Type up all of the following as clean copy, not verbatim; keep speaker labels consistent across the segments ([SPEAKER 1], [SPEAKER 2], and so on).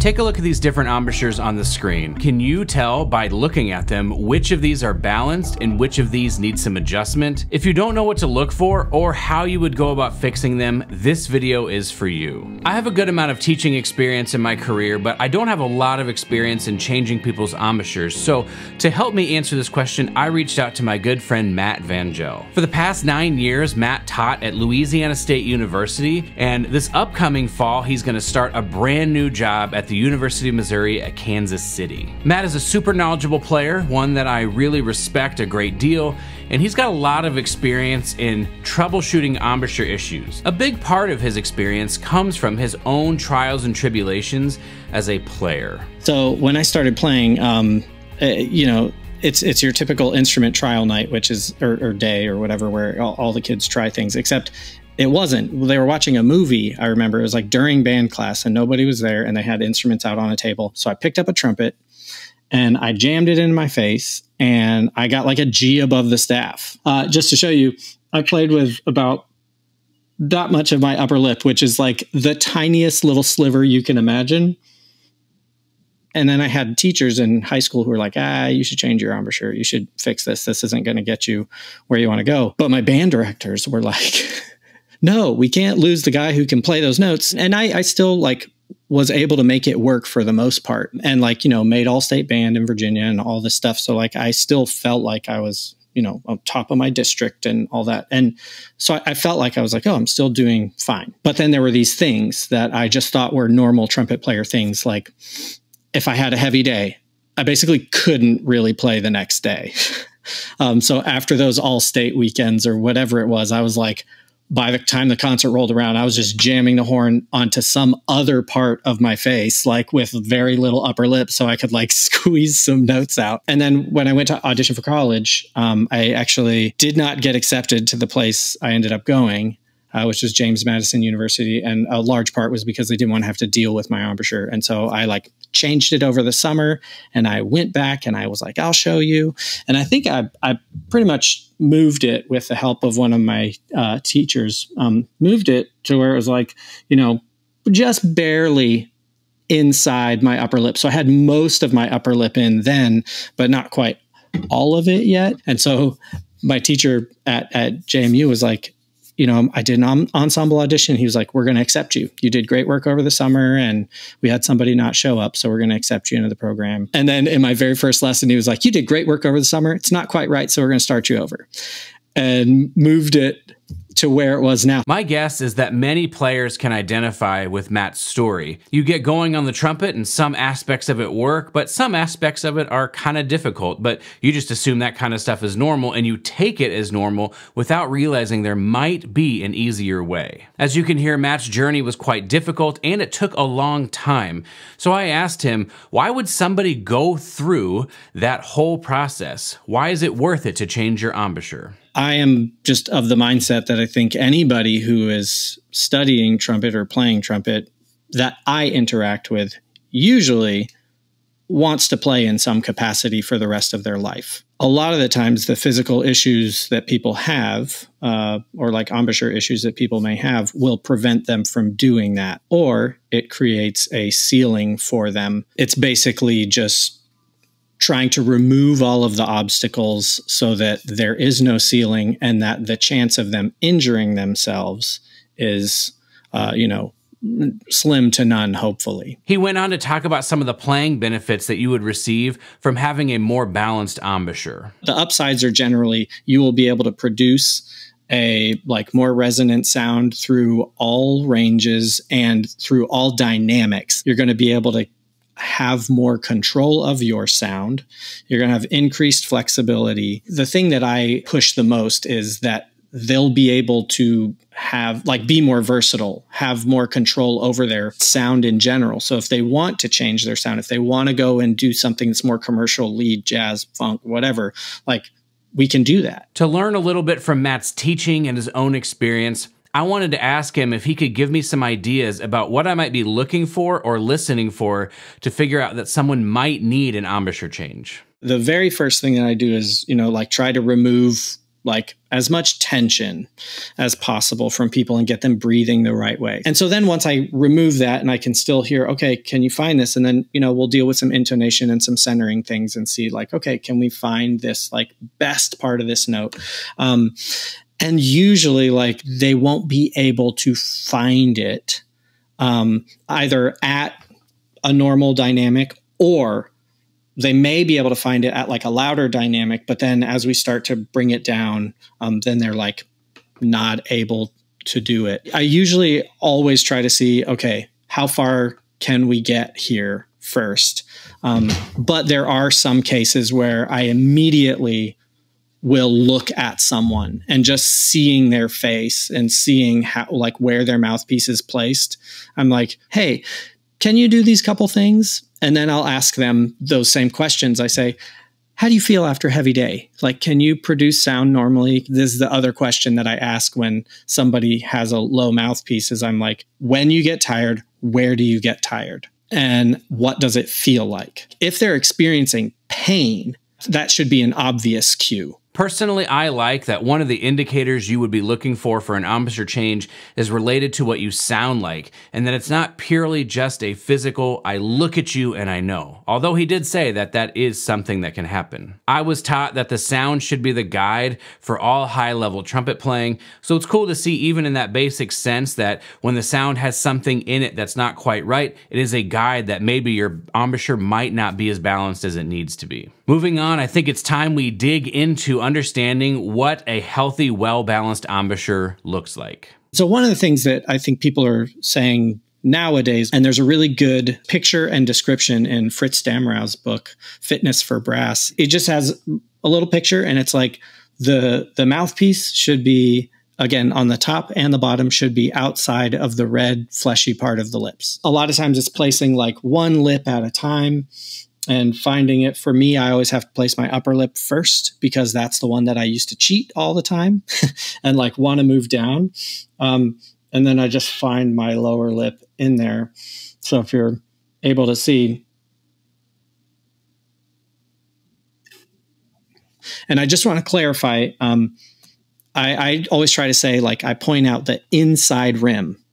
[SPEAKER 1] Take a look at these different embouchures on the screen. Can you tell by looking at them which of these are balanced and which of these need some adjustment? If you don't know what to look for or how you would go about fixing them, this video is for you. I have a good amount of teaching experience in my career, but I don't have a lot of experience in changing people's embouchures. So to help me answer this question, I reached out to my good friend Matt Vangjel. For the past 9 years, Matt taught at Louisiana State University, and this upcoming fall, he's gonna start a brand new job at the University of Missouri at Kansas City. Matt is a super knowledgeable player, one that I really respect a great deal, and he's got a lot of experience in troubleshooting embouchure issues. A big part of his experience comes from his own trials and tribulations as a player.
[SPEAKER 2] So when I started playing, you know, it's your typical instrument trial night, which is, or day or whatever, where all the kids try things, except it wasn't. They were watching a movie, I remember. It was like during band class and nobody was there and they had instruments out on a table. So I picked up a trumpet and I jammed it in my face and I got like a G above the staff. Just to show you, I played with about that much of my upper lip, which is like the tiniest little sliver you can imagine. And then I had teachers in high school who were like, you should change your embouchure. You should fix this. This isn't going to get you where you want to go. But my band directors were like, no, we can't lose the guy who can play those notes. And I still like was able to make it work for the most part. And like, you know, made all-state band in Virginia and all this stuff. So like, I still felt like I was, you know, on top of my district and all that. And so I felt like I was like, oh, I'm still doing fine. But then there were these things that I just thought were normal trumpet player things. Like if I had a heavy day, I basically couldn't really play the next day. So after those all-state weekends or whatever it was, I was like, by the time the concert rolled around, I was just jamming the horn onto some other part of my face, like with very little upper lip, so I could like squeeze some notes out. And then when I went to audition for college, I actually did not get accepted to the place I ended up going, which was James Madison University. And a large part was because they didn't want to have to deal with my embouchure. And so I like changed it over the summer and I went back and I was like, I'll show you. And I think I pretty much moved it with the help of one of my teachers, moved it to where it was like, you know, just barely inside my upper lip. So I had most of my upper lip in then, but not quite all of it yet. And so my teacher at JMU was like, you know, I did an ensemble audition. He was like, we're going to accept you. You did great work over the summer and we had somebody not show up. So we're going to accept you into the program. And then in my very first lesson, he was like, you did great work over the summer. It's not quite right. So we're going to start you over, and moved it to where it was now.
[SPEAKER 1] My guess is that many players can identify with Matt's story. You get going on the trumpet and some aspects of it work, but some aspects of it are kind of difficult, but you just assume that kind of stuff is normal and you take it as normal without realizing there might be an easier way. As you can hear, Matt's journey was quite difficult and it took a long time. So I asked him, why would somebody go through that whole process? Why is it worth it to change your embouchure?
[SPEAKER 2] I am just of the mindset that I think anybody who is studying trumpet or playing trumpet that I interact with usually wants to play in some capacity for the rest of their life. A lot of the times the physical issues that people have, or like embouchure issues that people may have, will prevent them from doing that, or it creates a ceiling for them. It's basically just trying to remove all of the obstacles so that there is no ceiling and that the chance of them injuring themselves is, you know, slim to none, hopefully.
[SPEAKER 1] He went on to talk about some of the playing benefits that you would receive from having a more balanced embouchure.
[SPEAKER 2] The upsides are generally you will be able to produce a like more resonant sound through all ranges and through all dynamics. You're going to be able to have more control of your sound. You're going to have increased flexibility. The thing that I push the most is that they'll be able to have, like, be more versatile, have more control over their sound in general. So if they want to change their sound, if they want to go and do something that's more commercial, lead, jazz, funk, whatever, like, we can do that.
[SPEAKER 1] To learn a little bit from Matt's teaching and his own experience, I wanted to ask him if he could give me some ideas about what I might be looking for or listening for to figure out that someone might need an embouchure change.
[SPEAKER 2] The very first thing that I do is, you know, like try to remove like as much tension as possible from people and get them breathing the right way. And so then once I remove that and I can still hear, okay, can you find this? And then, we'll deal with some intonation and some centering things and see like, okay, can we find this like best part of this note? And usually like they won't be able to find it either at a normal dynamic, or they may be able to find it at like a louder dynamic, but then as we start to bring it down, then they're like not able to do it. I usually always try to see, okay, how far can we get here first? But there are some cases where I immediately will look at someone and just seeing their face and seeing how, like where their mouthpiece is placed. I'm like, hey, can you do these couple things? And then I'll ask them those same questions. I say, how do you feel after a heavy day? Like, can you produce sound normally? This is the other question that I ask when somebody has a low mouthpiece is I'm like, when you get tired, where do you get tired? And what does it feel like? If they're experiencing pain, that should be an obvious cue.
[SPEAKER 1] Personally, I like that one of the indicators you would be looking for an embouchure change is related to what you sound like, and that it's not purely just a physical, I look at you and I know. Although he did say that that is something that can happen. I was taught that the sound should be the guide for all high-level trumpet playing, so it's cool to see even in that basic sense that when the sound has something in it that's not quite right, it is a guide that maybe your embouchure might not be as balanced as it needs to be. Moving on, I think it's time we dig into understanding what a healthy, well-balanced embouchure looks like.
[SPEAKER 2] So one of the things that I think people are saying nowadays, and there's a really good picture and description in Fritz Damrau's book, Fitness for Brass. It just has a little picture and it's like the mouthpiece should be, again, on the top and the bottom should be outside of the red fleshy part of the lips. A lot of times it's placing like one lip at a time. And finding it, for me, I always have to place my upper lip first because that's the one that I used to cheat all the time and like want to move down. And then I just find my lower lip in there. So if you're able to see. And I just want to clarify, I always try to say, like, I point out the inside rim.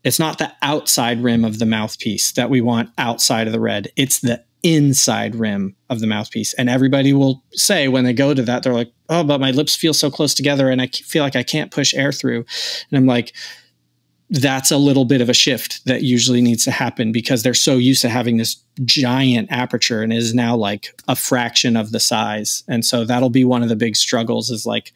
[SPEAKER 2] It's not the outside rim of the mouthpiece that we want outside of the red. It's the inside rim of the mouthpiece. And everybody will say when they go to that, they're like, oh, but my lips feel so close together and I feel like I can't push air through. And I'm like, that's a little bit of a shift that usually needs to happen because they're so used to having this giant aperture and it is now like a fraction of the size. And so that'll be one of the big struggles is like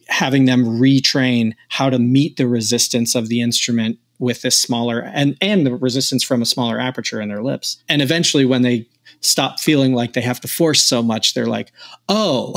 [SPEAKER 2] having them retrain how to meet the resistance of the instrument with this smaller and the resistance from a smaller aperture in their lips. And eventually when they stop feeling like they have to force so much, they're like, oh,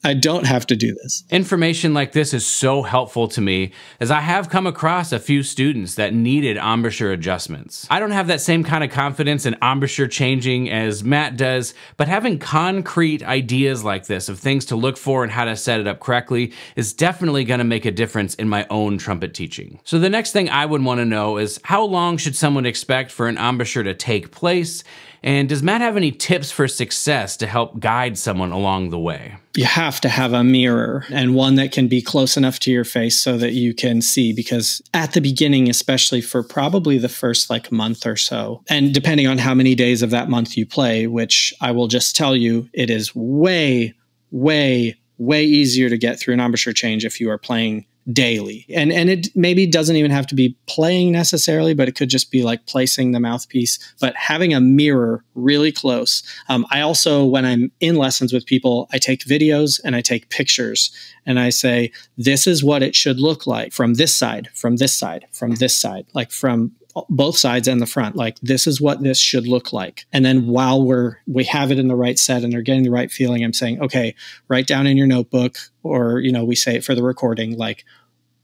[SPEAKER 2] I don't have to do this.
[SPEAKER 1] Information like this is so helpful to me as I have come across a few students that needed embouchure adjustments. I don't have that same kind of confidence in embouchure changing as Matt does, but having concrete ideas like this of things to look for and how to set it up correctly is definitely going to make a difference in my own trumpet teaching. So the next thing I would want to know is how long should someone expect for an embouchure to take place? And does Matt have any tips for success to help guide someone along the way?
[SPEAKER 2] You have to have a mirror and one that can be close enough to your face so that you can see, because at the beginning, especially for probably the first like month or so, and depending on how many days of that month you play, which I will just tell you, it is way, way, way easier to get through an embouchure change if you are playing daily. And it maybe doesn't even have to be playing necessarily, but it could just be like placing the mouthpiece, but having a mirror really close. I also, when I'm in lessons with people, I take videos and I take pictures and I say, this is what it should look like from this side, from this side, from this side, like from both sides and the front. Like, this is what this should look like. And then while we have it in the right set and they're getting the right feeling, I'm saying, okay, write down in your notebook, or, we say it for the recording, like,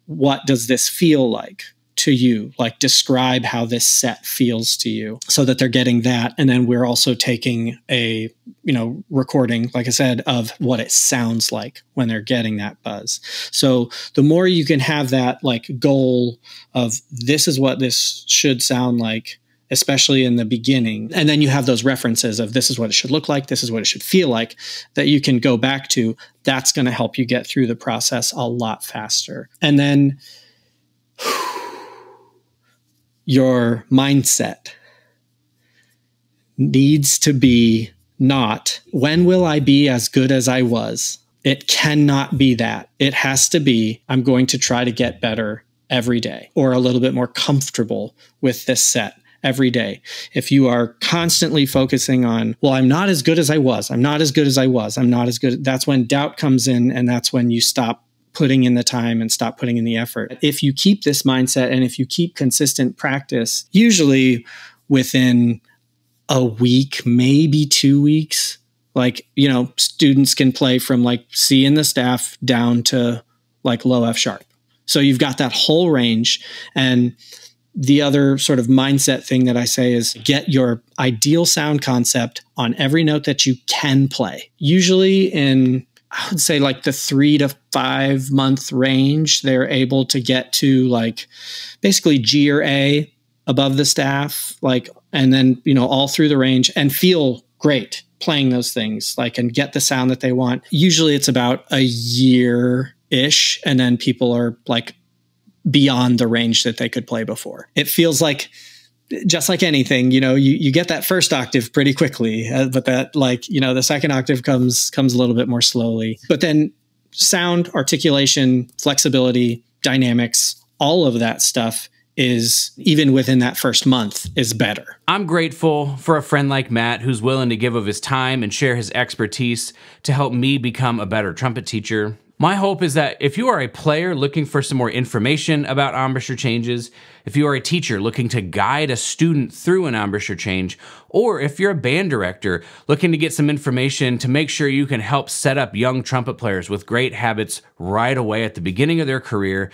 [SPEAKER 2] what does this feel like to you? Like, describe how this set feels to you, so that they're getting that. And then we're also taking a, recording, like I said, of what it sounds like when they're getting that buzz. So the more you can have that like goal of this is what this should sound like, especially in the beginning. And then you have those references of this is what it should look like, this is what it should feel like, that you can go back to. That's going to help you get through the process a lot faster. And then your mindset needs to be not, when will I be as good as I was? It cannot be that. It has to be, I'm going to try to get better every day, or a little bit more comfortable with this set every day. If you are constantly focusing on, well, I'm not as good as I was, I'm not as good as I was, I'm not as good, that's when doubt comes in, and that's when you stop putting in the time and stop putting in the effort. If you keep this mindset and if you keep consistent practice, usually within a week, maybe 2 weeks, like, you know, students can play from like C in the staff down to like low F sharp. So you've got that whole range. And the other sort of mindset thing that I say is get your ideal sound concept on every note that you can play. Usually in, I would say, like the 3 to 5 month range, they're able to get to like basically G or A above the staff, like, and then, you know, all through the range and feel great playing those things, like, and get the sound that they want. Usually it's about a year-ish, and then people are like beyond the range that they could play before. It feels like, just like anything, you know, you get that first octave pretty quickly, but that, like, you know, the second octave comes a little bit more slowly. But then sound, articulation, flexibility, dynamics, all of that stuff is, even within that first month, is better.
[SPEAKER 1] I'm grateful for a friend like Matt who's willing to give of his time and share his expertise to help me become a better trumpet teacher. My hope is that if you are a player looking for some more information about embouchure changes, if you are a teacher looking to guide a student through an embouchure change, or if you're a band director looking to get some information to make sure you can help set up young trumpet players with great habits right away at the beginning of their career,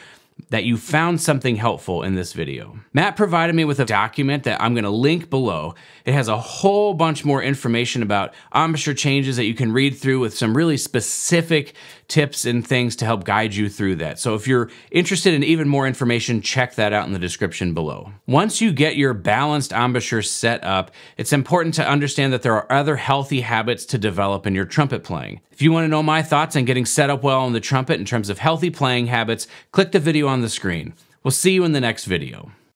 [SPEAKER 1] that you found something helpful in this video. Matt provided me with a document that I'm gonna link below. It has a whole bunch more information about embouchure changes that you can read through, with some really specific tips and things to help guide you through that. So if you're interested in even more information, check that out in the description below. Once you get your balanced embouchure set up, it's important to understand that there are other healthy habits to develop in your trumpet playing. If you want to know my thoughts on getting set up well on the trumpet in terms of healthy playing habits, click the video on the screen. We'll see you in the next video.